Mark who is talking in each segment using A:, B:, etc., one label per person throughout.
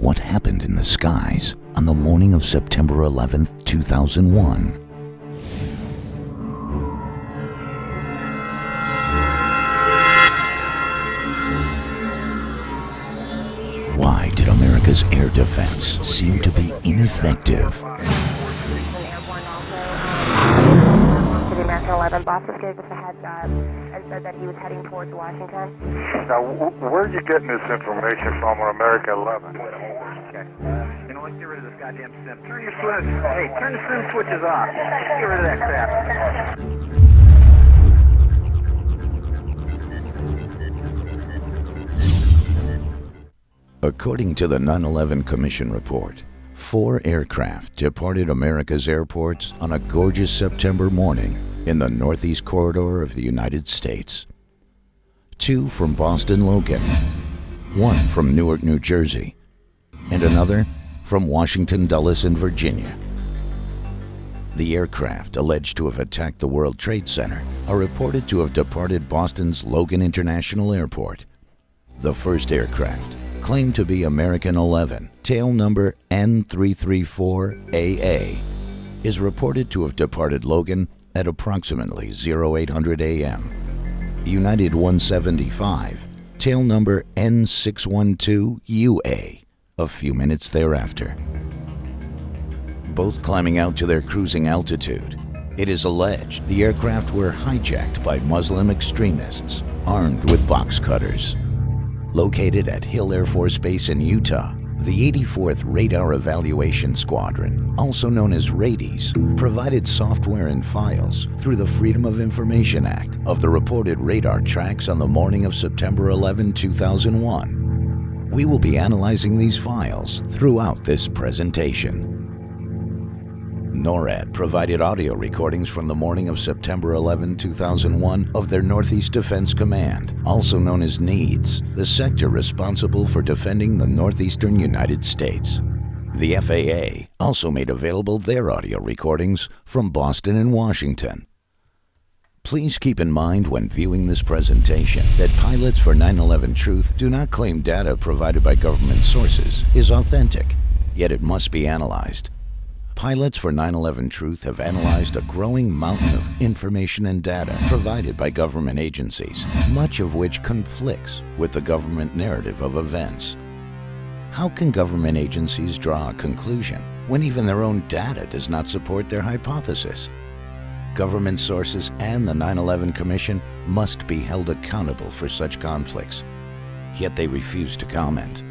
A: What happened in the skies on the morning of September 11th, 2001? Why did America's air defense seem to be ineffective?
B: American 11, boss just gave us a heads up and said that he was heading towards Washington.
C: Now, where are you getting this information from on American 11?
D: Okay. You know what? Get rid of this goddamn sim. Turn your switch. Hey, turn the sim switches off. Get rid of that crap.
A: According to the 9/11 Commission report, 4 aircraft departed America's airports on a gorgeous September morning in the northeast corridor of the United States. 2 from Boston Logan, 1 from Newark, New Jersey, and another from Washington Dulles in Virginia. The aircraft alleged to have attacked the World Trade Center are reported to have departed Boston's Logan International Airport. The first aircraft, claimed to be American 11, tail number N334AA, is reported to have departed Logan at approximately 0800 a.m. United 175, tail number N612UA, a few minutes thereafter. Both climbing out to their cruising altitude, it is alleged the aircraft were hijacked by Muslim extremists armed with box cutters. Located at Hill Air Force Base in Utah, the 84th Radar Evaluation Squadron, also known as RADIES, provided software and files through the Freedom of Information Act of the reported radar tracks on the morning of September 11, 2001. We will be analyzing these files throughout this presentation. NORAD provided audio recordings from the morning of September 11, 2001 of their Northeast Defense Command, also known as NEADS, the sector responsible for defending the northeastern United States. The FAA also made available their audio recordings from Boston and Washington. Please keep in mind when viewing this presentation that pilots for 9/11 Truth do not claim data provided by government sources is authentic, yet it must be analyzed. Pilots for 9/11 Truth have analyzed a growing mountain of information and data provided by government agencies, much of which conflicts with the government narrative of events. How can government agencies draw a conclusion when even their own data does not support their hypothesis? Government sources and the 9/11 Commission must be held accountable for such conflicts, yet they refuse to comment.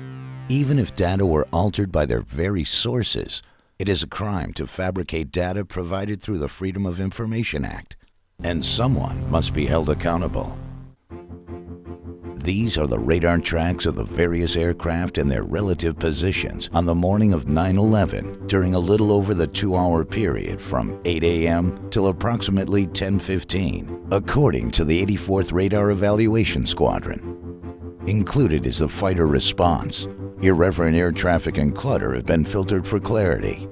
A: Even if data were altered by their very sources, it is a crime to fabricate data provided through the Freedom of Information Act, and someone must be held accountable. These are the radar tracks of the various aircraft and their relative positions on the morning of 9/11 during a little over the 2-hour period from 8 a.m. till approximately 10:15, according to the 84th Radar Evaluation Squadron. Included is the fighter response. Irreverent air traffic and clutter have been filtered for clarity.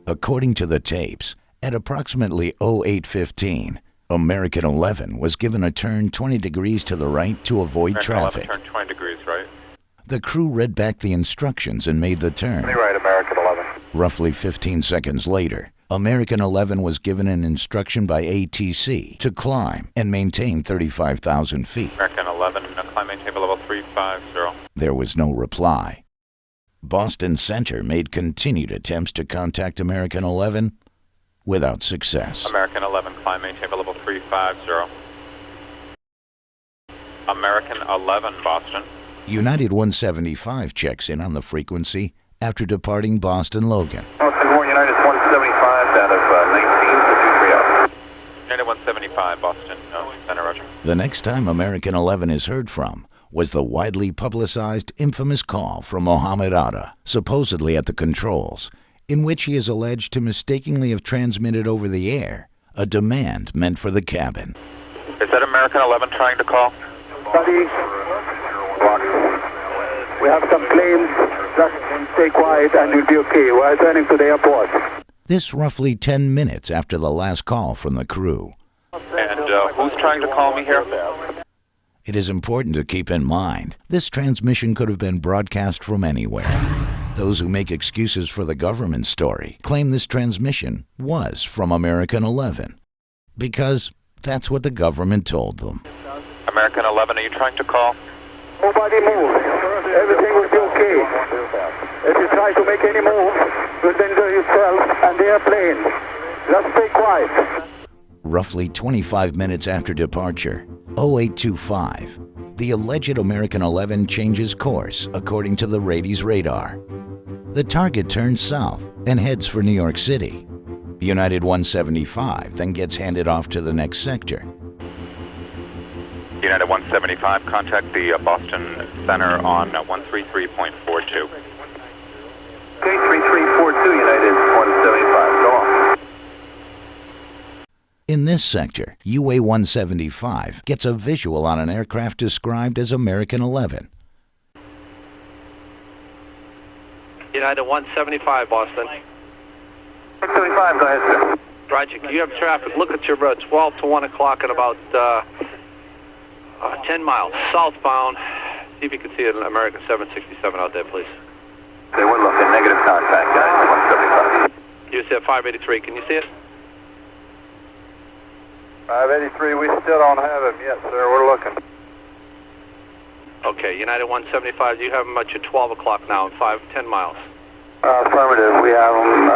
A: According to the tapes, at approximately 08:15, American 11 was given a turn 20 degrees to the right to avoid traffic.
C: American 11 turned 20 degrees right.
A: The crew read back the instructions and made the turn.
C: Right, American 11.
A: Roughly 15 seconds later, American 11 was given an instruction by ATC to climb and maintain 35,000 feet.
C: American 11, climb maintain level 350.
A: There was no reply. Boston Center made continued attempts to contact American 11 without success.
C: American 11, climb maintain level 350. American 11, Boston.
D: United 175 checks in on the frequency after departing Boston Logan.
C: United 175 out of 19 to 230. United 175, Boston, center, roger.
D: The next time American 11 is heard from was the widely publicized infamous call from Mohammed Atta, supposedly at the controls, in which he is alleged to mistakenly have transmitted over the air a demand meant for the cabin.
C: Is that American 11 trying to call?
E: Study. We have some planes. Just stay quiet and you'll be okay. We're turning to the airport.
D: This roughly 10 minutes after the last call from the crew.
C: And who's trying to call me here?
D: It is important to keep in mind, this transmission could have been broadcast from anywhere. Those who make excuses for the government story claim this transmission was from American 11, because that's what the government told them.
C: American 11, are you trying to call?
E: Nobody move. Everything will be okay. If you try to make any move, you'll danger yourself and the airplane. Just stay quiet.
D: Roughly 25 minutes after departure, 0825, the alleged American 11 changes course according to the Rady's radar. The target turns south and heads for New York City. United 175 then gets handed off to the next sector.
C: United 175, contact the Boston Center on 133.42. Okay, 3342, United 175, go on.
D: In this sector, UA 175 gets a visual on an aircraft described as American 11.
F: United 175, Boston.
C: 175, go ahead, sir.
F: Roger, you have traffic. Look at your 12 to 1 o'clock at about 10 miles southbound. See if you can see an American 767 out there, please.
C: They were looking, negative contact, United 175.
F: You said 583, can you see it?
E: 583, we still don't have him yet, sir. We're looking.
F: Okay, United 175, you have him at your 12 o'clock now, 10 miles.
E: Affirmative, we have him.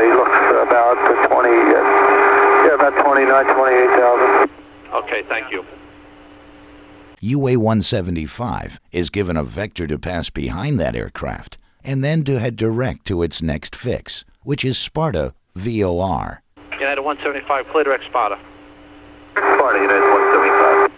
E: He looks about 20, about 29, 28,000.
F: Okay, thank you.
D: UA 175 is given a vector to pass behind that aircraft and then to head direct to its next fix, which is Sparta VOR.
F: United 175, clear direct Sparta.
C: Sparta, United 175.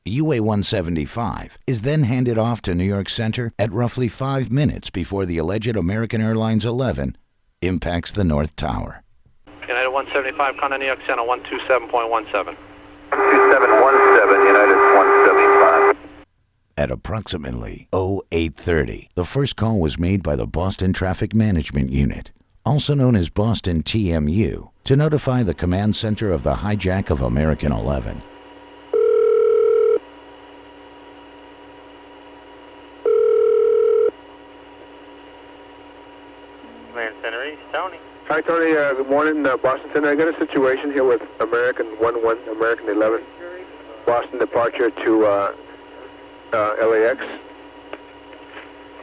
D: UA 175 is then handed off to New York Center at roughly 5 minutes before the alleged American Airlines 11 impacts the North Tower.
F: United 175, contact New York Center 127.17.
C: 2717, United 175.
D: At approximately 0830, the first call was made by the Boston Traffic Management Unit, also known as Boston TMU, to notify the command center of the hijack of American 11.
F: Command Center East, Tony.
E: Hi, Tony. Good morning, Boston Center. I got a situation here with American 11, American 11, Boston departure to LAX.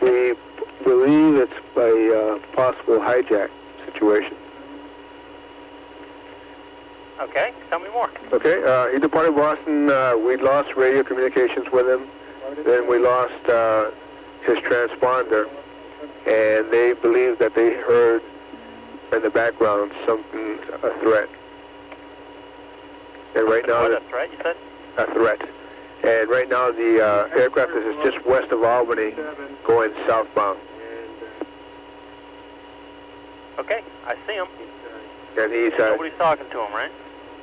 E: We believe it's a possible hijack situation.
F: Okay, tell me more.
E: Okay, he departed Boston. We lost radio communications with him. Then we lost his transponder, and they believe that they heard in the background something, a threat. And right now,
F: What, a threat, you said?
E: a threat. And right now, the aircraft is just west of Albany, going southbound.
F: Okay, I see him.
E: And he's
F: Nobody's talking to him, right?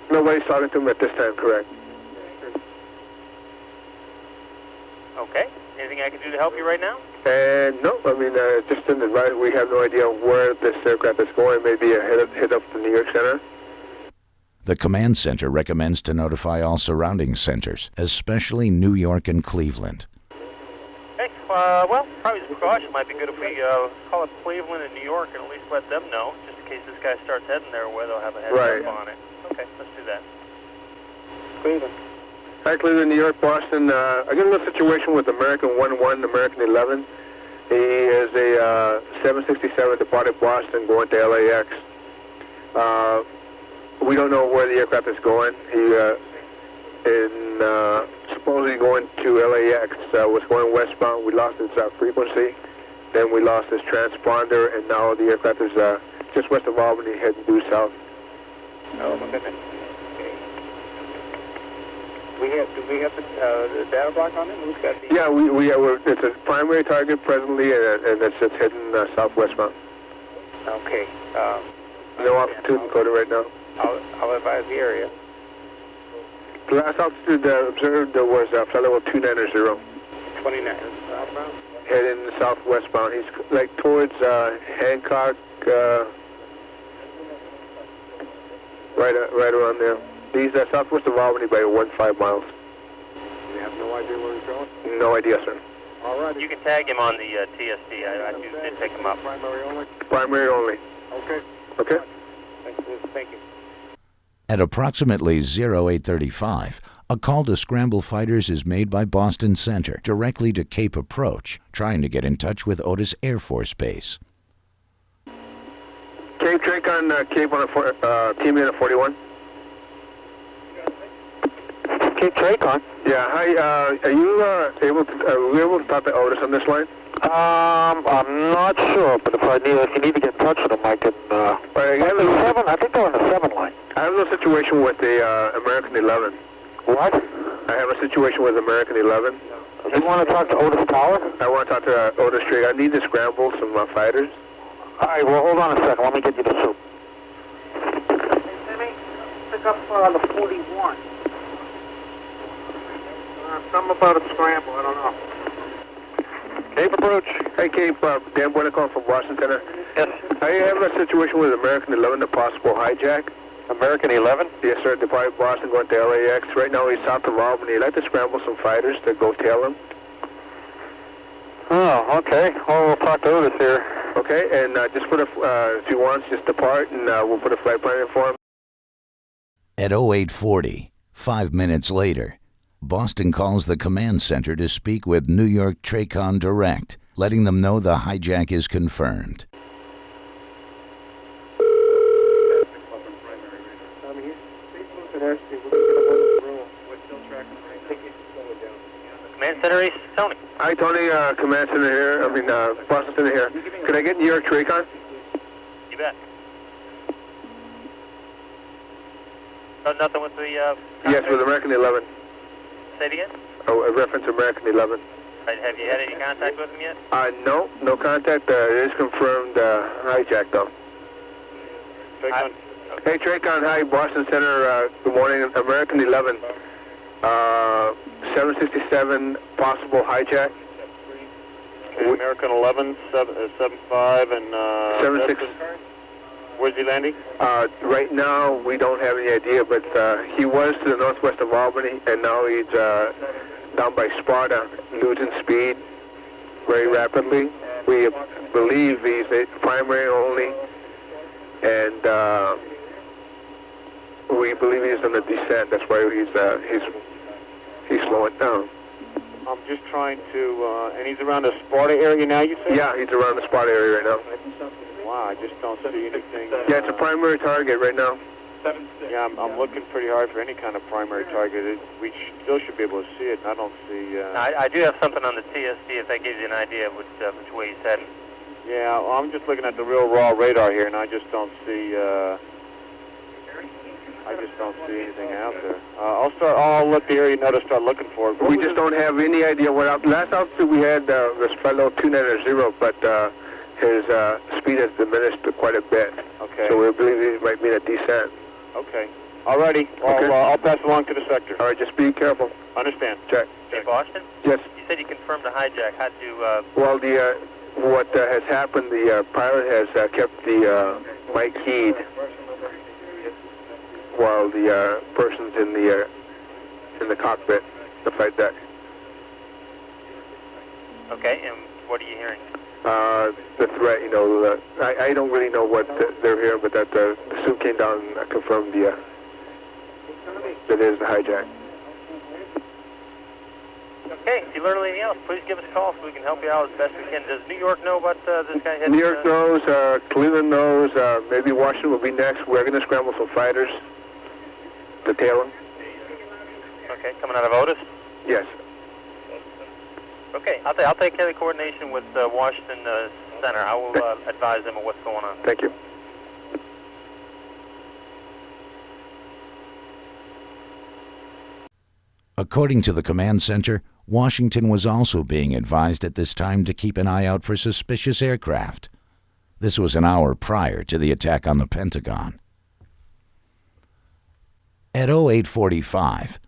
E: nobody's talking to him at this time. Correct.
F: Okay. Anything I can do to help you right now?
E: And no, I mean, just in the right, we have no idea where this aircraft is going. Maybe a hit up the New York Center.
D: The command center recommends to notify all surrounding centers, especially New York and Cleveland.
F: Okay, well, probably as a precaution, might be good if we call up Cleveland and New York and at least let them know, just in case this guy starts heading there where they'll have a heads up on it. Okay, let's do that. Cleveland.
E: Hi, Cleveland, New York, Boston. I got a little situation with American 11, American 11. He is a 767 departed Boston going to LAX. We don't know where the aircraft is going. He is supposedly going to LAX. Was going westbound. We lost his frequency. Then we lost his transponder, and now the aircraft is just west of Albany, heading due south.
F: Oh, my goodness. Do we have the data block on it? Who's got the...
E: Yeah, it's a primary target presently, and it's heading southwestbound.
F: Okay.
E: No altitude encoded right now.
F: I'll advise the area.
E: The last altitude observed was flight level 290.
F: 29 southbound?
E: Heading southwestbound. He's like towards Hancock, Right around there. He's southwest of Albany by 15 miles.
G: You have no idea where he's going?
E: No idea, sir.
G: All right.
F: You can tag him on the TSD. I did pick him up.
G: Primary only?
E: Primary only.
G: Okay.
E: Okay.
G: Thank you.
D: At approximately 0835, a call to scramble fighters is made by Boston Center directly to Cape Approach, trying to get in touch with Otis Air Force Base.
E: Cape Tracon, Cape on a team in a 41.
G: Cape Tracon?
E: Yeah, hi, are you able to talk to Otis on this line?
G: I'm not sure, but if you need to get in touch with them, I can, I think they're on the 7 line.
E: I have a situation with the American 11.
G: What?
E: I have a situation with American 11.
G: You want to talk to Otis Tower?
E: I want to talk to Otis Tracon. I need to scramble some fighters.
G: All right, well, hold on a second. Let me get you the soup.
H: Timmy, pick up the 41. Something about a scramble, I don't know.
E: Cape Approach. Hey, Cape, Dan Buenicon from Boston Center.
G: Yes.
E: I have a situation with American 11, a possible hijack.
G: American 11?
E: Yes, sir. Departed Boston going to LAX. Right now he's south of Albany. I'd like to scramble some fighters to go tail him.
G: Oh, okay. Well, we'll talk to Otis here.
E: Okay, and just put if he wants, just depart, and we'll put a flight plan in for him.
D: At 0840, 5 minutes later, Boston calls the command center to speak with New York Tracon Direct, letting them know the hijack is confirmed.
F: Command Center East, Tony.
E: Hi, Tony, command center here. Boston Center here. Could I get New York Tracon?
F: You bet. No, nothing with the...
E: Yes, with American 11.
F: Say it again?
E: Oh, a reference to American 11.
F: Right, have you had any contact with him yet?
E: No contact. It is confirmed hijack, though.
F: Tracon.
E: Hey, Tracon, hi, Boston Center, good morning. American 11, 767, possible hijack.
G: Okay, American 11, 75, and...
E: 76.
G: Where's he landing?
E: Right now, we don't have any idea, but he was to the northwest of Albany, and now he's down by Sparta, losing speed very rapidly. We believe he's a primary only, and we believe he's on the descent. That's why he's slowing down.
G: I'm just trying to, and he's around the Sparta area now, you say?
E: Yeah, he's around the Sparta area right now.
G: Wow, I just don't see anything.
E: Yeah, it's a primary target right now.
G: Yeah, I'm looking pretty hard for any kind of primary target. We still should be able to see it, and I don't see...
F: I do have something on the TSD if that gives you an idea of which way he's heading.
G: Yeah, well, I'm just looking at the real raw radar here, and I just don't see... anything out there. I'll let the area know to start looking for it.
E: We just don't have any idea what... Last altitude we had this fellow 290, but his speed has diminished quite a bit.
G: Okay.
E: So we believe he might be in a descent.
G: Okay. Alrighty.
E: Okay.
G: I'll pass along to the sector.
E: All right, just be careful.
G: Understand.
E: Check.
F: Hey, Boston?
E: Yes.
F: You said you confirmed the hijack. How'd you...
E: Well, what has happened, the pilot has kept the mic keyed while the person's in the cockpit, the flight deck.
F: Okay, and what are you hearing?
E: The threat, I don't really know what they're hearing, but that the suit came down and confirmed that it is the hijack.
F: Okay, if you learn anything else, please give us a call so we can help you out as best we can. Does New York know about this guy heading?
E: New York knows, Cleveland knows, maybe Washington will be next. We're going to scramble some fighters to tail him.
F: Okay, coming out of Otis?
E: Yes.
F: Okay, I'll take care of the coordination with Washington Center. I will advise them of what's going on.
E: Thank you.
D: According to the command center, Washington was also being advised at this time to keep an eye out for suspicious aircraft. This was an hour prior to the attack on the Pentagon. At 0845,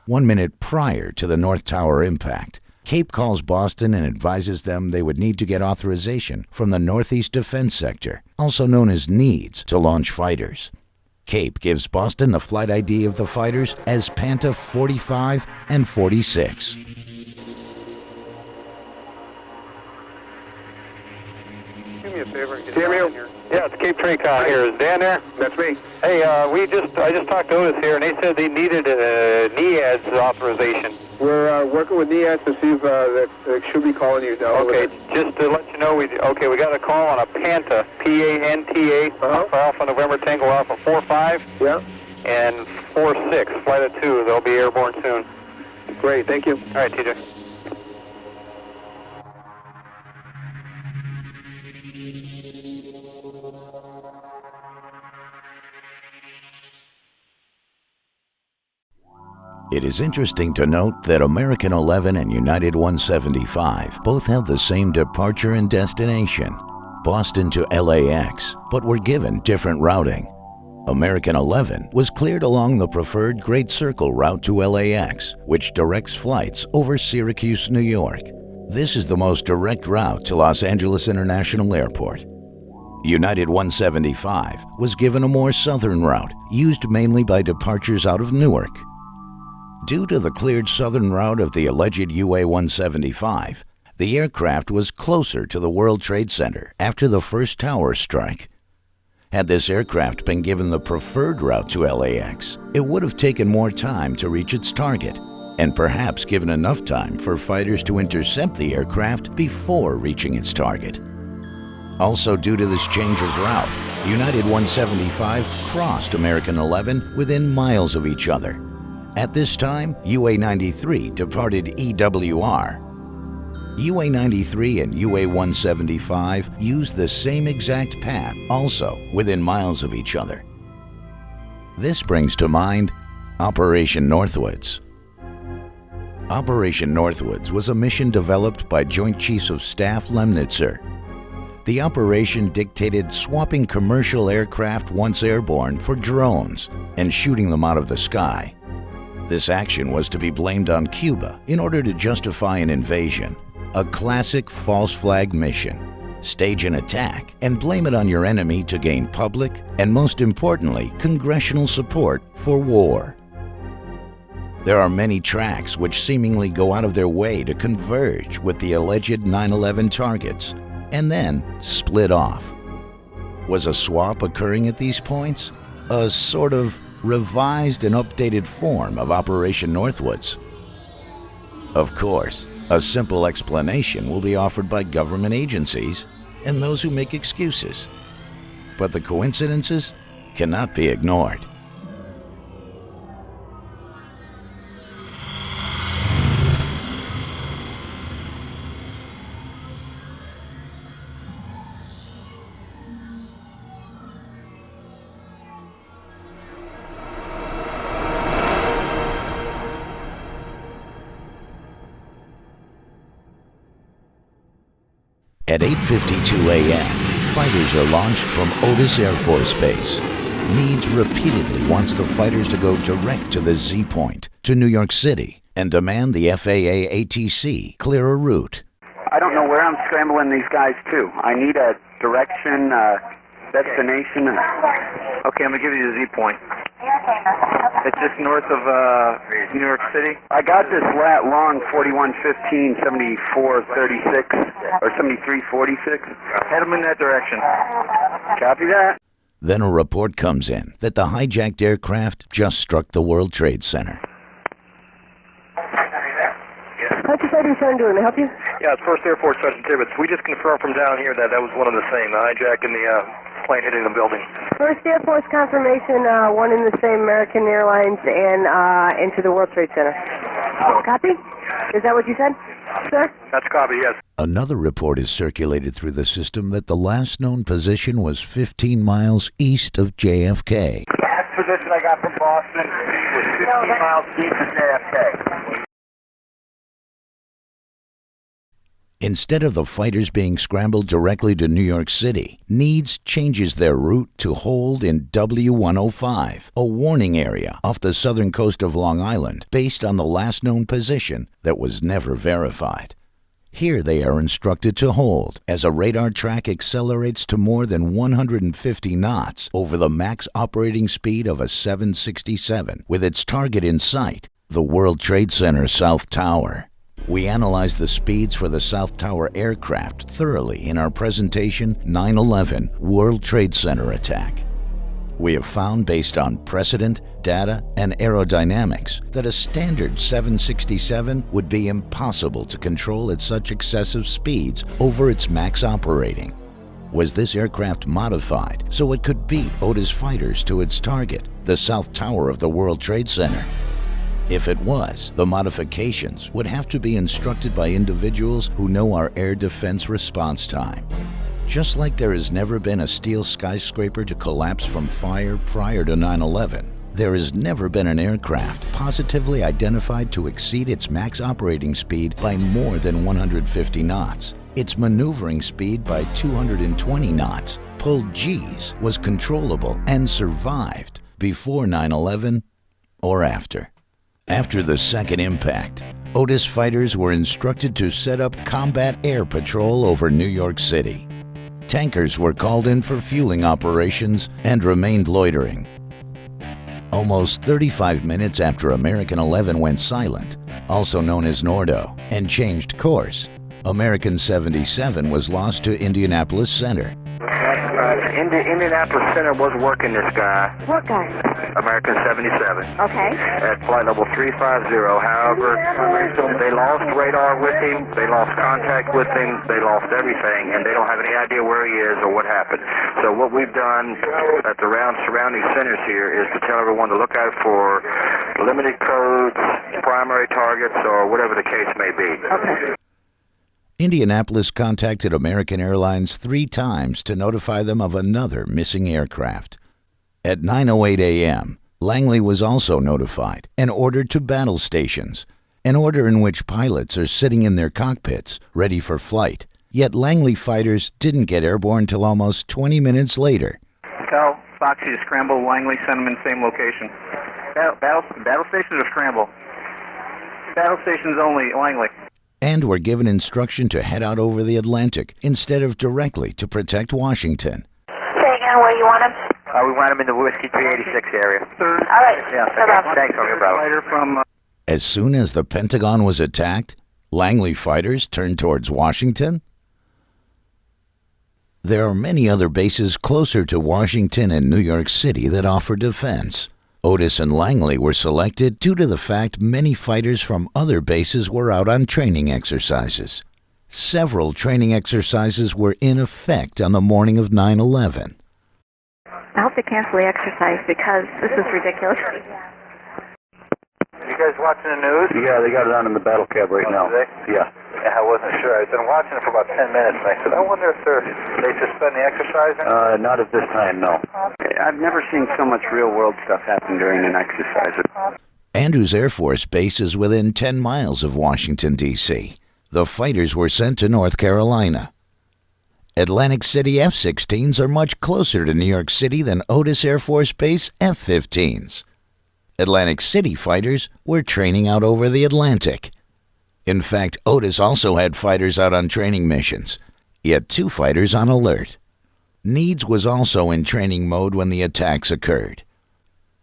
D: 1 minute prior to the North Tower impact, Cape calls Boston and advises them they would need to get authorization from the Northeast Defense Sector, also known as NEADS, to launch fighters. Cape gives Boston the flight ID of the fighters as Panta 45 and 46.
E: Do me a favor. Samuel?
G: Yeah, it's Cape Tracon here. Is Dan there?
E: That's me.
G: Hey, I just talked to Otis here, and they said they needed a NEADS authorization.
E: We're working with NEADS to see if they should be calling you now.
G: Okay, just to let you know, we got a call on a Panta, P-A-N-T-A, for Alpha November Tango Alpha 45.
E: Yeah.
G: And 46, flight of 2. They'll be airborne soon.
E: Great, thank you.
G: All right, TJ.
D: It is interesting to note that American 11 and United 175 both have the same departure and destination, Boston to LAX, but were given different routing. American 11 was cleared along the preferred Great Circle route to LAX, which directs flights over Syracuse, New York. This is the most direct route to Los Angeles International Airport. United 175 was given a more southern route, used mainly by departures out of Newark. Due to the cleared southern route of the alleged UA-175, the aircraft was closer to the World Trade Center after the first tower strike. Had this aircraft been given the preferred route to LAX, it would have taken more time to reach its target, and perhaps given enough time for fighters to intercept the aircraft before reaching its target. Also, due to this change of route, United 175 crossed American 11 within miles of each other. At this time, UA-93 departed EWR. UA-93 and UA-175 used the same exact path, also within miles of each other. This brings to mind Operation Northwoods. Operation Northwoods was a mission developed by Joint Chiefs of Staff Lemnitzer. The operation dictated swapping commercial aircraft once airborne for drones and shooting them out of the sky. This action was to be blamed on Cuba in order to justify an invasion, a classic false flag mission. Stage an attack and blame it on your enemy to gain public and, most importantly, congressional support for war. There are many tracks which seemingly go out of their way to converge with the alleged 9/11 targets and then split off. Was a swap occurring at these points? A sort of revised and updated form of Operation Northwoods? Of course, a simple explanation will be offered by government agencies and those who make excuses. But the coincidences cannot be ignored. At 8:52 a.m., fighters are launched from Otis Air Force Base. Needs repeatedly wants the fighters to go direct to the Z point, to New York City, and demand the FAA ATC clear a route.
I: I don't know where I'm scrambling these guys to. I need a direction, destination. Okay, I'm going to give you the Z point. It's just north of New York City. I got this lat long 4115, 7436, or 7346. Head them in that direction. Copy that.
D: Then a report comes in that the hijacked aircraft just struck the World Trade Center.
B: How's your fighting son doing? May I help you?
G: Yeah, it's 1st Air Force Sergeant Tibbetts. We just confirmed from down here that was one of the same, the hijack and the plane hitting the building.
B: 1st Air Force confirmation, one in the same American Airlines and into the World Trade Center. Copy? Is that what you said, sir?
G: That's copy, yes.
D: Another report is circulated through the system that the last known position was 15 miles east of JFK.
I: Last position I got from Boston was 15 miles east of JFK.
D: Instead of the fighters being scrambled directly to New York City, Needs changes their route to hold in W105, a warning area off the southern coast of Long Island based on the last known position that was never verified.
A: Here they are instructed to hold as a radar track accelerates to more than 150 knots over the max operating speed of a 767 with its target in sight, the World Trade Center South Tower. We analyzed the speeds for the South Tower aircraft thoroughly in our presentation 9/11 World Trade Center attack. We have found, based on precedent, data, and aerodynamics, that a standard 767 would be impossible to control at such excessive speeds over its max operating. Was this aircraft modified so it could beat Otis fighters to its target, the South Tower of the World Trade Center? If it was, the modifications would have to be instructed by individuals who know our air defense response time. Just like there has never been a steel skyscraper to collapse from fire prior to 9/11, there has never been an aircraft positively identified to exceed its max operating speed by more than 150 knots, its maneuvering speed by 220 knots, pulled G's, was controllable and survived before 9/11 or after. After the second impact, Otis fighters were instructed to set up combat air patrol over New York City. Tankers were called in for fueling operations and remained loitering. Almost 35 minutes after American 11 went silent, also known as NORAD, and changed course, American 77 was lost to Indianapolis Center.
I: Indianapolis Center was working this guy.
B: What guy?
I: American 77.
B: Okay.
I: At flight level 350. However, they lost radar with him, they lost contact with him, they lost everything, and they don't have any idea where he is or what happened. So what we've done at the surrounding centers here is to tell everyone to look out for limited codes, primary targets, or whatever the case may be.
B: Okay.
A: Indianapolis contacted American Airlines 3 times to notify them of another missing aircraft. At 9:08 a.m., Langley was also notified and ordered to battle stations, an order in which pilots are sitting in their cockpits, ready for flight. Yet Langley fighters didn't get airborne till almost 20 minutes later.
I: Tell Foxy to scramble Langley, send them in the same location. Battle stations or scramble? Battle stations only, Langley.
A: And were given instruction to head out over the Atlantic instead of directly to protect Washington.
B: Say again where you want him?
I: We want him in the Whiskey 386 area.
B: All right.
I: Yeah,
B: No problem.
I: thanks, brother. From,
A: As soon as the Pentagon was attacked, Langley fighters turned towards Washington. There are many other bases closer to Washington and New York City that offer defense. Otis and Langley were selected due to the fact many fighters from other bases were out on training exercises. Several training exercises were in effect on the morning of 9/11.
B: I hope they cancel the exercise because this is ridiculous.
I: You guys watching the news? Yeah, they got it on in the battle cab right now. Yeah. I wasn't sure. I've been watching it for about 10 minutes, and I said, I wonder if they suspend the exercising? Not at this time, no. I've never seen so much real-world stuff happen during an exercise.
A: Andrews Air Force Base is within 10 miles of Washington, D.C. The fighters were sent to North Carolina. Atlantic City F-16s are much closer to New York City than Otis Air Force Base F-15s. Atlantic City fighters were training out over the Atlantic. In fact, Otis also had fighters out on training missions. He had 2 fighters on alert. Needs was also in training mode when the attacks occurred.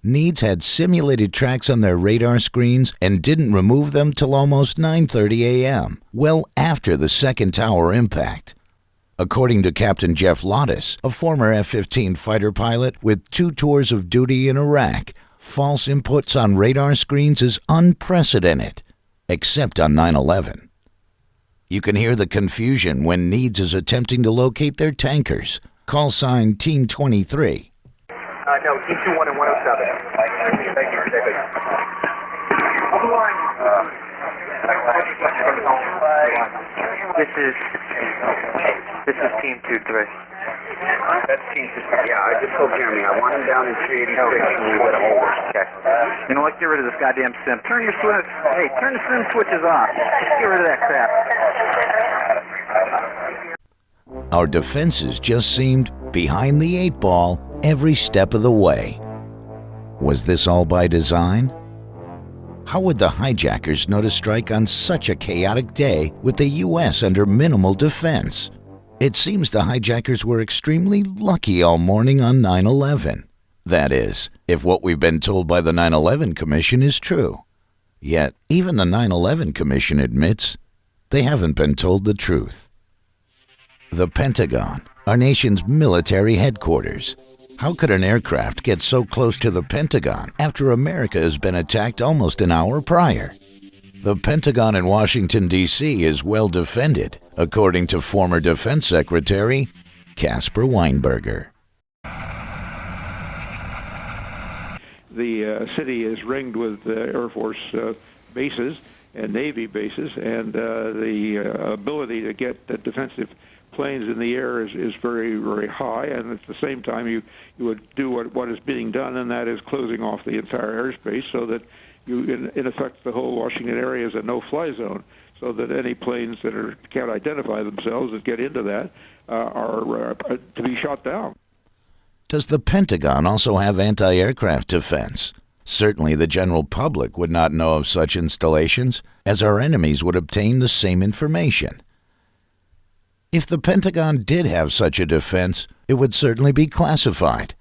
A: Needs had simulated tracks on their radar screens and didn't remove them till almost 9:30 a.m., well after the second tower impact. According to Captain Jeff Lottis, a former F-15 fighter pilot with 2 tours of duty in Iraq, false inputs on radar screens is unprecedented, except on 9/11. You can hear the confusion when Needs is attempting to locate their tankers. Call sign Team 23.
I: No, Team 21 and 107. Thank you. This is Team 23. That's Team 23. Yeah, I just told Jeremy I want him down in 386 and we let him over. Okay. You know, let's get rid of this goddamn sim. Turn the sim switches off. Get rid of that crap.
A: Our defenses just seemed behind the 8 ball every step of the way. Was this all by design?
D: How would the hijackers know to strike on such a chaotic day with the U.S. under minimal defense? It seems the hijackers were extremely lucky all morning on 9/11. That is, if what we've been told by the 9/11 Commission is true. Yet, even the 9/11 Commission admits they haven't been told the truth. The Pentagon, our nation's military headquarters. How could an aircraft get so close to the Pentagon after America has been attacked almost an hour prior? The Pentagon in Washington, D.C. is well defended, according to former Defense Secretary Caspar Weinberger.
J: The city is ringed with Air Force bases and Navy bases, and the ability to get the defensive planes in the air is very, very high, and at the same time you would do what is being done, and that is closing off the entire airspace so that you, in effect, the whole Washington area is a no-fly zone, so that any planes that can't identify themselves that get into that are to be shot down.
D: Does the Pentagon also have anti-aircraft defense? Certainly the general public would not know of such installations, as our enemies would obtain the same information. If the Pentagon did have such a defense, it would certainly be classified.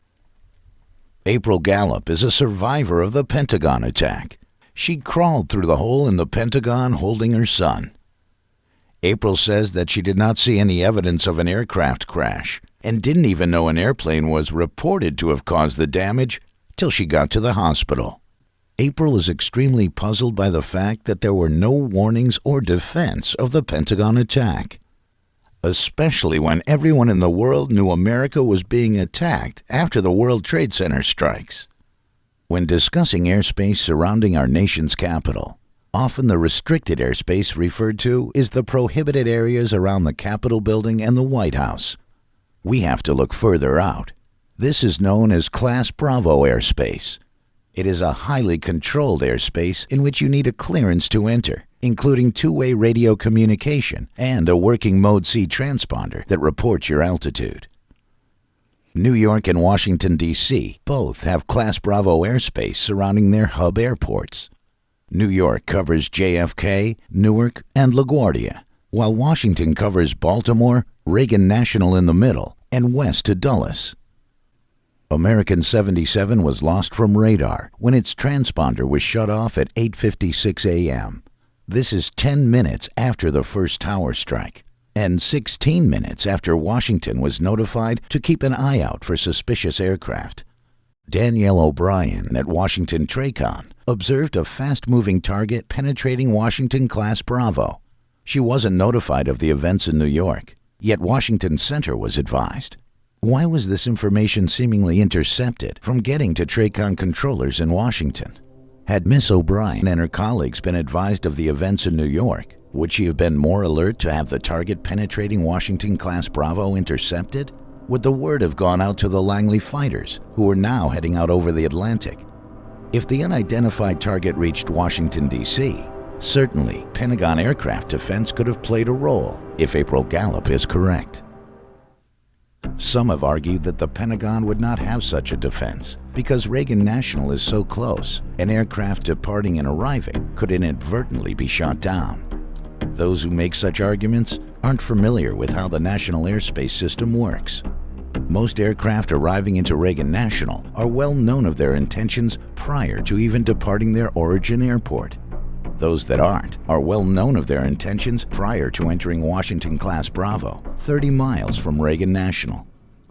D: April Gallup is a survivor of the Pentagon attack. She crawled through the hole in the Pentagon holding her son. April says that she did not see any evidence of an aircraft crash and didn't even know an airplane was reported to have caused the damage till she got to the hospital. April is extremely puzzled by the fact that there were no warnings or defense of the Pentagon attack, especially when everyone in the world knew America was being attacked after the World Trade Center strikes. When discussing airspace surrounding our nation's capital, often the restricted airspace referred to is the prohibited areas around the Capitol building and the White House. We have to look further out. This is known as Class Bravo airspace. It is a highly controlled airspace in which you need a clearance to enter, including two-way radio communication and a working Mode C transponder that reports your altitude. New York and Washington, D.C. both have Class Bravo airspace surrounding their hub airports. New York covers JFK, Newark, and LaGuardia, while Washington covers Baltimore, Reagan National in the middle, and west to Dulles. American 77 was lost from radar when its transponder was shut off at 8:56 a.m. This is 10 minutes after the first tower strike, and 16 minutes after Washington was notified to keep an eye out for suspicious aircraft. Danielle O'Brien at Washington TRACON observed a fast-moving target penetrating Washington Class Bravo. She wasn't notified of the events in New York, yet Washington Center was advised. Why was this information seemingly intercepted from getting to TRACON controllers in Washington? Had Miss O'Brien and her colleagues been advised of the events in New York, would she have been more alert to have the target penetrating Washington Class Bravo intercepted? Would the word have gone out to the Langley fighters, who were now heading out over the Atlantic? If the unidentified target reached Washington, D.C., certainly Pentagon aircraft defense could have played a role, if April Gallup is correct. Some have argued that the Pentagon would not have such a defense because Reagan National is so close, an aircraft departing and arriving could inadvertently be shot down. Those who make such arguments aren't familiar with how the national airspace system works. Most aircraft arriving into Reagan National are well known of their intentions prior to even departing their origin airport. Those that aren't are well known of their intentions prior to entering Washington Class Bravo, 30 miles from Reagan National.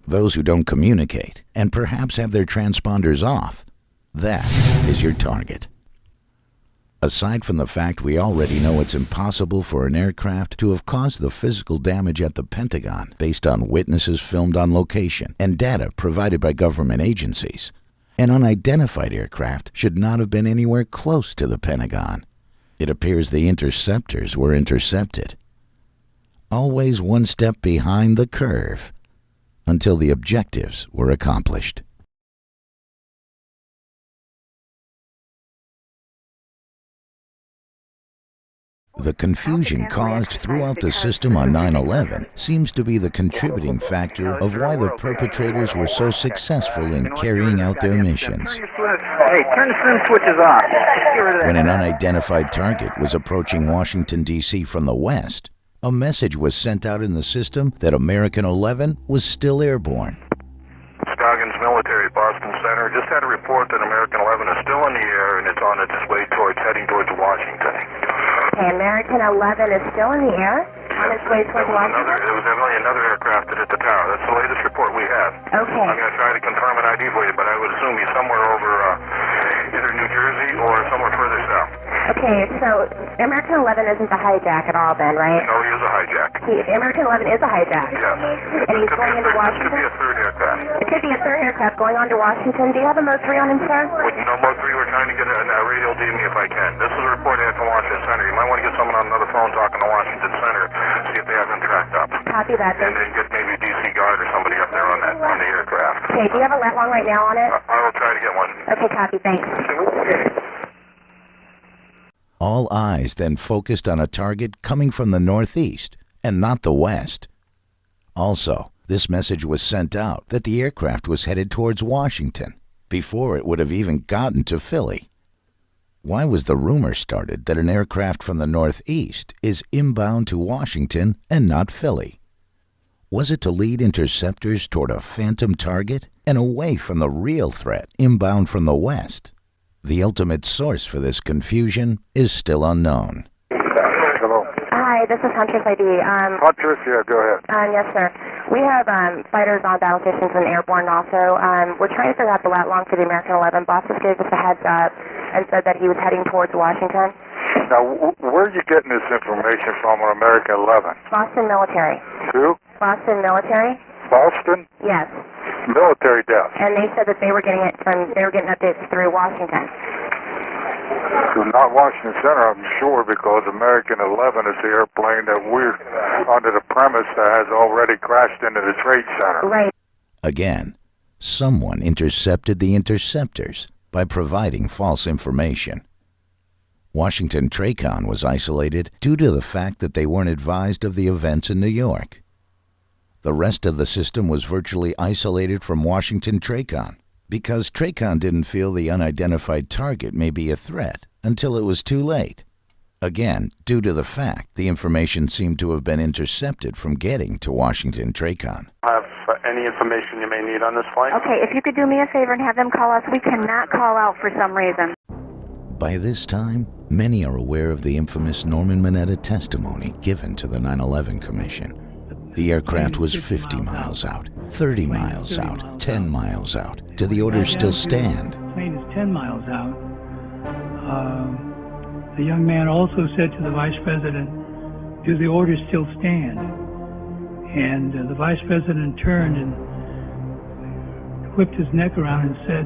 D: Those who don't communicate and perhaps have their transponders off, that is your target. Aside from the fact we already know it's impossible for an aircraft to have caused the physical damage at the Pentagon based on witnesses filmed on location and data provided by government agencies, an unidentified aircraft should not have been anywhere close to the Pentagon. It appears the interceptors were intercepted. Always one step behind the curve until the objectives were accomplished.
A: The confusion caused throughout the system on 9/11 seems to be the contributing factor of why the perpetrators were so successful in carrying out their missions.
I: Hey, turn the swim switches off.
A: When an unidentified target was approaching Washington, D.C. from the west, a message was sent out in the system that American 11 was still airborne.
G: Scoggins Military, Boston Center. Just had a report that American 11 is still in the air and it's on its way heading towards Washington.
B: Okay, American 11 is still in the air on its way towards Washington?
G: There was evidently another aircraft that hit the tower. That's the latest report we have.
B: Okay.
G: I'm going to try to confirm an ID for you, but I would assume he's somewhere over either New Jersey or somewhere further south.
B: Okay, so American 11 isn't the hijack at all then, right?
G: No, he is a hijack.
B: American 11 is a hijack?
G: Yes.
B: And he's going into Washington?
G: It could be a third aircraft.
B: It could be a third aircraft going on to Washington. Do you have a Mo 3 on him, sir?
G: No, Mo 3, we're trying to get a radio to me if I can. This is a report I had from Washington Center. You might want to get someone on another phone talking to Washington Center, see if they have him tracked up.
B: Copy that.
G: And then get maybe DC Guard or somebody up there on the aircraft.
B: Okay, do you have a lat long right now on it?
G: I will try to get one.
B: Okay, copy, thanks.
A: All eyes then focused on a target coming from the northeast and not the west. Also, this message was sent out that the aircraft was headed towards Washington before it would have even gotten to Philly. Why was the rumor started that an aircraft from the northeast is inbound to Washington and not Philly? Was it to lead interceptors toward a phantom target and away from the real threat inbound from the west? The ultimate source for this confusion is still unknown.
E: Hello.
B: Hi, this is Huntress ID.
E: Huntress, yeah, go ahead.
B: Yes, sir. We have fighters on battle stations and airborne also. We're trying to figure out the lat long for the American 11. Boss just gave us a heads up and said that he was heading towards Washington.
E: Now, where are you getting this information from on American 11?
B: Boston Military.
E: Who?
B: Boston Military?
E: Boston?
B: Yes.
E: Military desk.
B: And they said that they were getting updates through Washington.
E: So not Washington Center, I'm sure, because American 11 is the airplane that we're under the premise that has already crashed into the Trade Center.
B: Right.
A: Again, someone intercepted the interceptors by providing false information. Washington TRACON was isolated due to the fact that they weren't advised of the events in New York. The rest of the system was virtually isolated from Washington TRACON because TRACON didn't feel the unidentified target may be a threat until it was too late. Again, due to the fact the information seemed to have been intercepted from getting to Washington TRACON.
G: Have any information you may need on this flight?
B: Okay, if you could do me a favor and have them call us. We cannot call out for some reason.
A: By this time, many are aware of the infamous Norman Mineta testimony given to the 9/11 Commission. The aircraft was 50 miles out, 30 miles out, 10 miles out. Do the orders still stand?
K: The plane is 10 miles out. The young man also said to the vice president, do the orders still stand? And the vice president turned and whipped his neck around and said,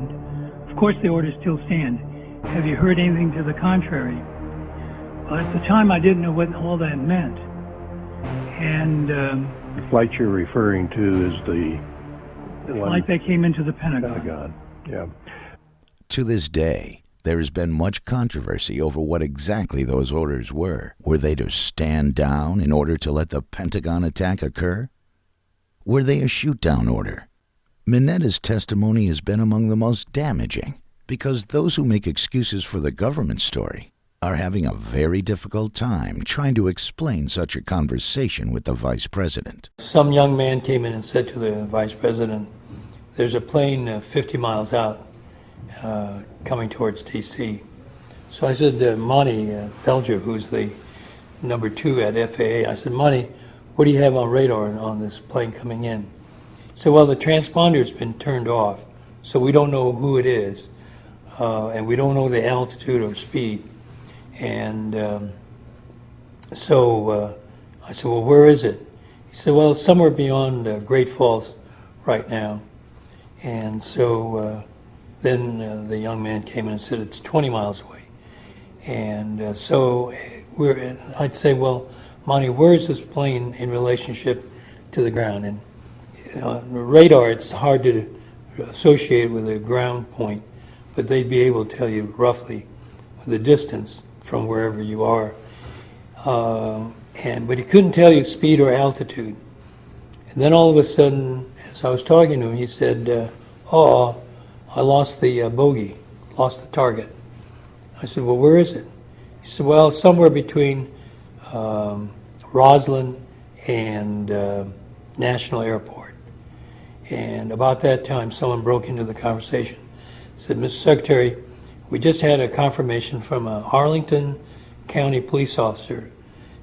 K: of course the orders still stand. Have you heard anything to the contrary? Well, at the time I didn't know what all that meant. And
L: the flight you're referring to is the
K: flight that came into the Pentagon.
L: Pentagon, yeah.
A: To this day, there has been much controversy over what exactly those orders were. Were they to stand down in order to let the Pentagon attack occur? Were they a shoot-down order? Mineta's testimony has been among the most damaging because those who make excuses for the government story are having a very difficult time trying to explain such a conversation with the vice president.
K: Some young man came in and said to the vice president, there's a plane 50 miles out coming towards D.C. So I said, Monty Belger, who's the number 2 at FAA, I said, Monty, what do you have on radar on this plane coming in? He said, well, the transponder's been turned off, so we don't know who it is, and we don't know the altitude or speed. And so I said, well, where is it? He said, well, it's somewhere beyond Great Falls right now. And so then the young man came in and said, it's 20 miles away. And so I'd say, well, Monty, where is this plane in relationship to the ground? And radar, it's hard to associate with a ground point, but they'd be able to tell you roughly the distance from wherever you are. but he couldn't tell you speed or altitude. And then all of a sudden, as I was talking to him, he said, "Oh, I lost the bogey, lost the target." I said, "Well, where is it?" He said, "Well, somewhere between Roslyn and National Airport." And about that time, someone broke into the conversation. Said, "Mr. Secretary, we just had a confirmation from a Arlington County police officer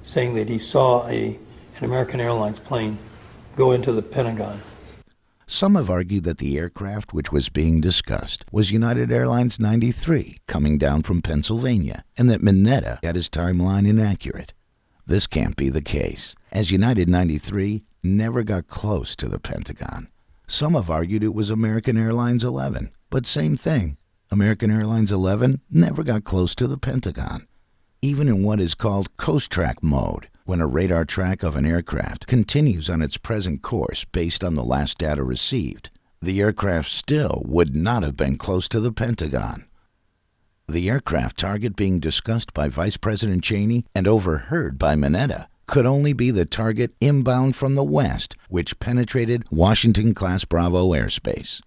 K: saying that he saw an American Airlines plane go into the Pentagon."
D: Some have argued that the aircraft which was being discussed was United Airlines 93 coming down from Pennsylvania, and that Mineta had his timeline inaccurate. This can't be the case, as United 93 never got close to the Pentagon. Some have argued it was American Airlines 11, but same thing. American Airlines 11 never got close to the Pentagon. Even in what is called coast track mode, when a radar track of an aircraft continues on its present course based on the last data received, the aircraft still would not have been close to the Pentagon. The aircraft target being discussed by Vice President Cheney and overheard by Mineta could only be the target inbound from the west, which penetrated Washington-class Bravo airspace.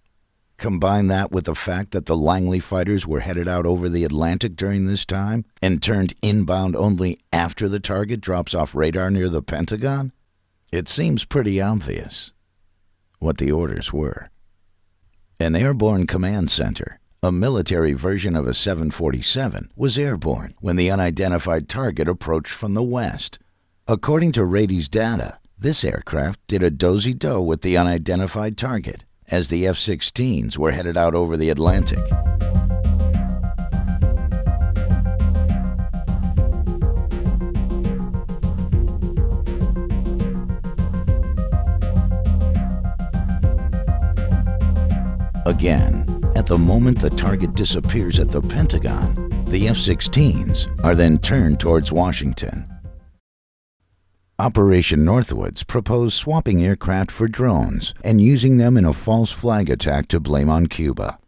D: Combine that with the fact that the Langley fighters were headed out over the Atlantic during this time and turned inbound only after the target drops off radar near the Pentagon, it seems pretty obvious what the orders were. An airborne command center, a military version of a 747, was airborne when the unidentified target approached from the west. According to Rady's data, this aircraft did a dozy-do with the unidentified target as the F-16s were headed out over the Atlantic. Again, at the moment the target disappears at the Pentagon, the F-16s are then turned towards Washington. Operation Northwoods proposed swapping aircraft for drones and using them in a false flag attack to blame on Cuba.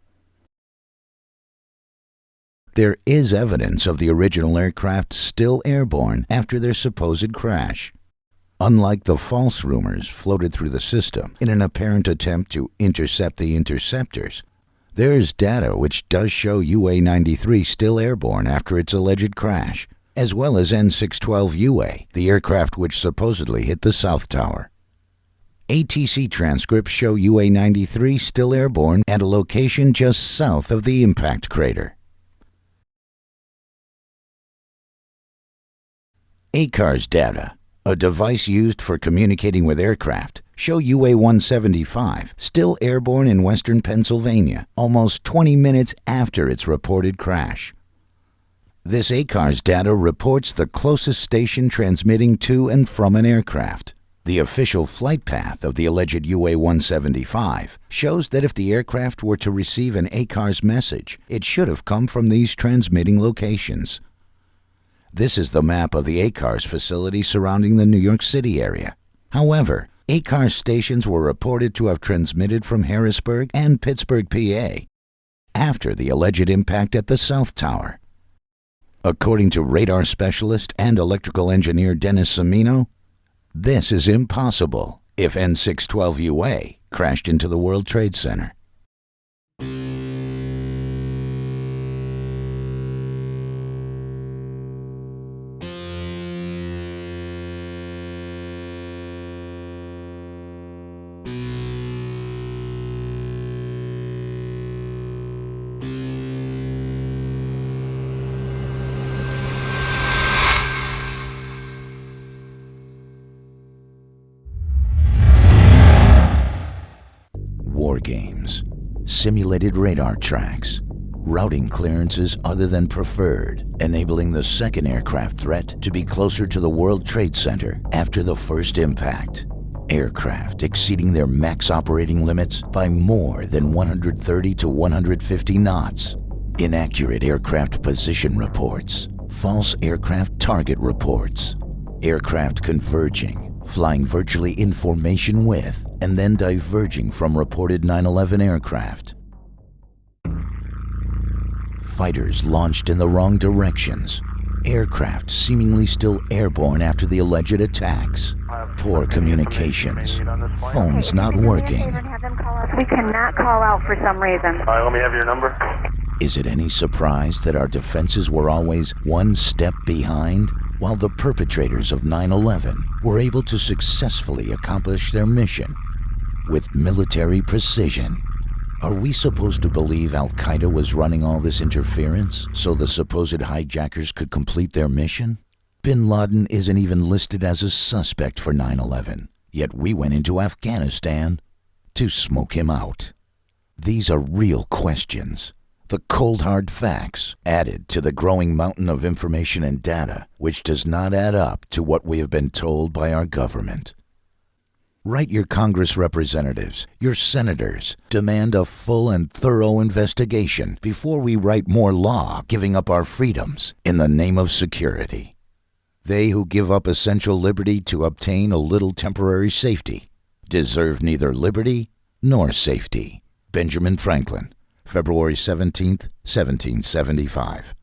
D: There is evidence of the original aircraft still airborne after their supposed crash. Unlike the false rumors floated through the system in an apparent attempt to intercept the interceptors, there is data which does show UA-93 still airborne after its alleged crash, as well as N612UA, the aircraft which supposedly hit the South Tower. ATC transcripts show UA-93 still airborne at a location just south of the impact crater. ACARS data, a device used for communicating with aircraft, show UA-175 still airborne in western Pennsylvania, almost 20 minutes after its reported crash. This ACARS data reports the closest station transmitting to and from an aircraft. The official flight path of the alleged UA-175 shows that if the aircraft were to receive an ACARS message, it should have come from these transmitting locations. This is the map of the ACARS facility surrounding the New York City area. However, ACARS stations were reported to have transmitted from Harrisburg and Pittsburgh, PA, after the alleged impact at the South Tower. According to radar specialist and electrical engineer Dennis Cimino, this is impossible if N612UA crashed into the World Trade Center. War games, simulated radar tracks, routing clearances other than preferred, enabling the second aircraft threat to be closer to the World Trade Center after the first impact. Aircraft exceeding their max operating limits by more than 130 to 150 knots. Inaccurate aircraft position reports, false aircraft target reports, aircraft converging, flying virtually in formation with, and then diverging from reported 9/11 aircraft. Fighters launched in the wrong directions,
A: Aircraft seemingly still airborne after the alleged attacks. Poor communications. Phones not working.
B: We cannot call out for some reason.
G: All right, let me have your number.
A: Is it any surprise that our defenses were always one step behind? While the perpetrators of 9/11 were able to successfully accomplish their mission with military precision. Are we supposed to believe Al-Qaeda was running all this interference so the supposed hijackers could complete their mission? Bin Laden isn't even listed as a suspect for 9/11, yet we went into Afghanistan to smoke him out. These are real questions. The cold hard facts added to the growing mountain of information and data, which does not add up to what we have been told by our government. Write your Congress representatives, your senators, demand a full and thorough investigation before we write more law giving up our freedoms in the name of security. They who give up essential liberty to obtain a little temporary safety deserve neither liberty nor safety. Benjamin Franklin, February 17th, 1775.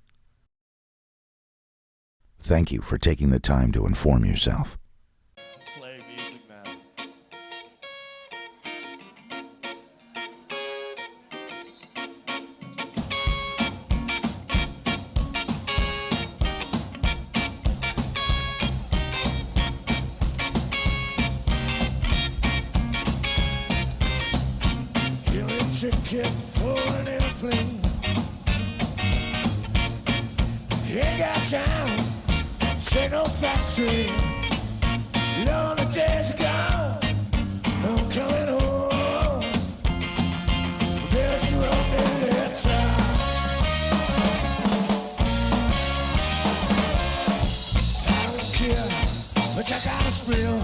A: Thank you for taking the time to inform yourself.
M: Play music now. Give me a ticket for an airplane. Ain't got time, say no fast train. Lonely days are gone, I'm coming home. There's a lonely letter. I don't care, but I gotta spill.